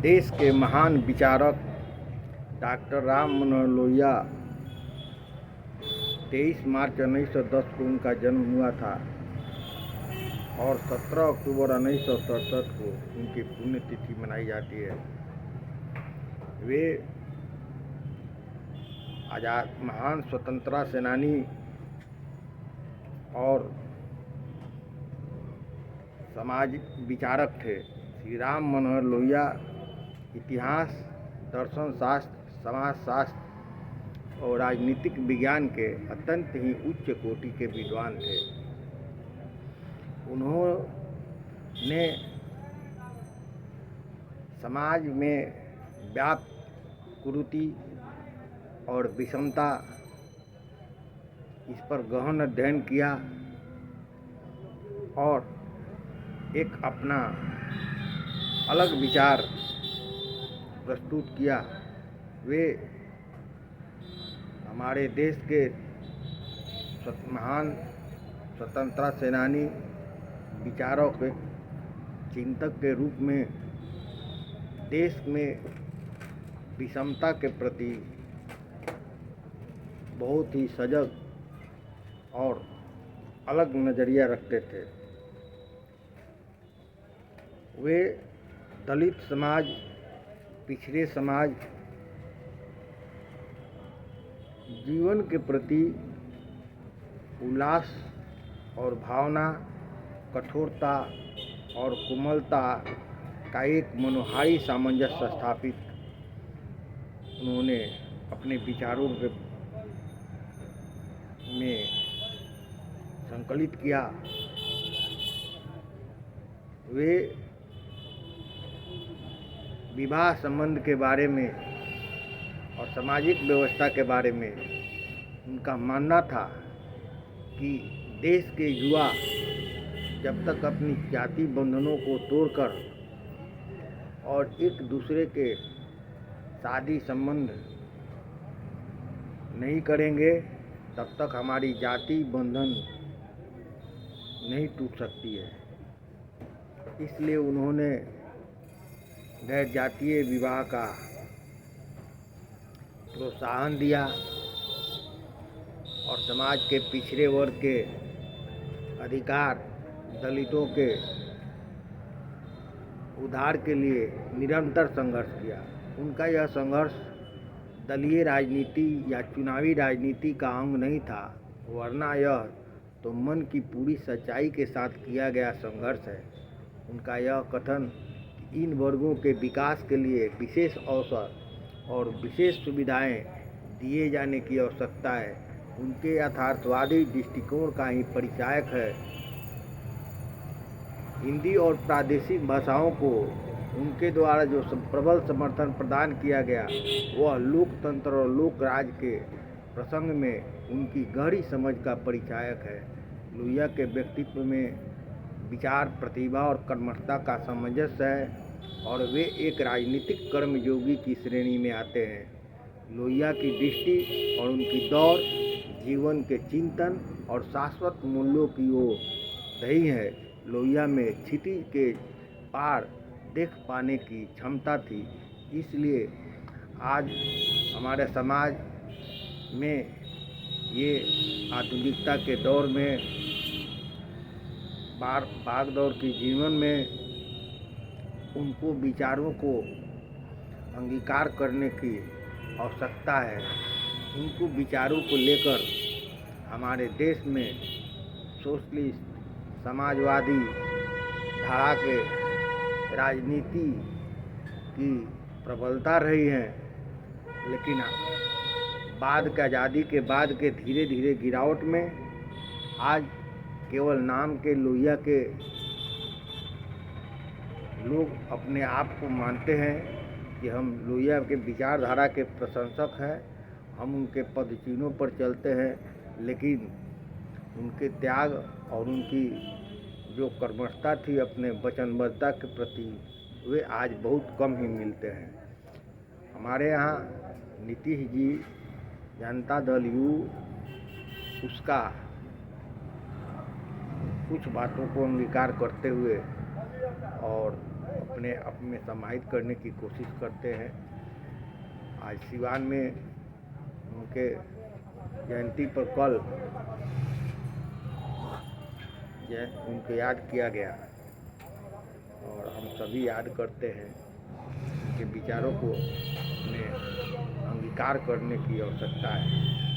देश के महान विचारक डॉक्टर राम मनोहर लोहिया 23 मार्च 1910 को उनका जन्म हुआ था और 17 अक्टूबर 1967 को उनकी पुण्यतिथि मनाई जाती है। वे आज़ाद महान स्वतंत्रता सेनानी और समाज विचारक थे। श्री राम मनोहर लोहिया इतिहास, दर्शन शास्त्र, समाज शास्त्र और राजनीतिक विज्ञान के अत्यंत ही उच्च कोटि के विद्वान थे। उन्होंने समाज में व्याप्त कुरीति और विषमता इस पर गहन अध्ययन किया और एक अपना अलग विचार प्रस्तुत किया। वे हमारे देश के महान स्वतंत्रता सेनानी, विचारक, चिंतक के रूप में देश में विषमता के प्रति बहुत ही सजग और अलग नज़रिया रखते थे। वे दलित समाज, पिछड़े समाज, जीवन के प्रति उल्लास और भावना, कठोरता और कोमलता का एक मनोहारी सामंजस्य स्थापित उन्होंने अपने विचारों में संकलित किया। वे विवाह संबंध के बारे में और सामाजिक व्यवस्था के बारे में उनका मानना था कि देश के युवा जब तक अपनी जाति बंधनों को तोड़कर और एक दूसरे के शादी संबंध नहीं करेंगे तब तक हमारी जाति बंधन नहीं टूट सकती है। इसलिए उन्होंने गैर जातीय विवाह का प्रोत्साहन दिया और समाज के पिछड़े वर्ग के अधिकार, दलितों के उद्धार के लिए निरंतर संघर्ष किया। उनका यह संघर्ष दलीय राजनीति या चुनावी राजनीति का अंग नहीं था, वरना यह तो मन की पूरी सच्चाई के साथ किया गया संघर्ष है। उनका यह कथन कि इन वर्गों के विकास के लिए विशेष अवसर और विशेष सुविधाएं दिए जाने की आवश्यकता है, उनके यथार्थवादी दृष्टिकोण का ही परिचायक है। हिंदी और प्रादेशिक भाषाओं को उनके द्वारा जो प्रबल समर्थन प्रदान किया गया, वह लोकतंत्र और लोक राज के प्रसंग में उनकी गहरी समझ का परिचायक है। लोहिया के व्यक्तित्व में विचार, प्रतिभा और कर्मठता का सामंजस्य है और वे एक राजनीतिक कर्मयोगी की श्रेणी में आते हैं। लोहिया की दृष्टि और उनकी दौड़ जीवन के चिंतन और शाश्वत मूल्यों की ओर रही है। लोहिया में क्षितिज के पार देख पाने की क्षमता थी। इसलिए आज हमारे समाज में ये आधुनिकता के दौर में, भाग दौड़ के जीवन में उनको विचारों को अंगीकार करने की आवश्यकता है। उनको विचारों को लेकर हमारे देश में सोशलिस्ट, समाजवादी धारा के राजनीति की प्रबलता रही है, लेकिन बाद के आज़ादी के बाद के धीरे धीरे गिरावट में आज केवल नाम के लोहिया के लोग अपने आप को मानते हैं कि हम लोहिया के विचारधारा के प्रशंसक हैं, हम उनके पदचिन्हों पर चलते हैं, लेकिन उनके त्याग और उनकी जो कर्मठता थी अपने वचनबद्धता के प्रति, वे आज बहुत कम ही मिलते हैं। हमारे यहाँ नीतीश जी जनता दल यू उसका कुछ बातों को अंगीकार करते हुए और अपने आप में समाहित करने की कोशिश करते हैं। आज सिवान में उनके जयंती पर कल उनको याद किया गया और हम सभी याद करते हैं। उनके विचारों को अपने अंगीकार करने की आवश्यकता है।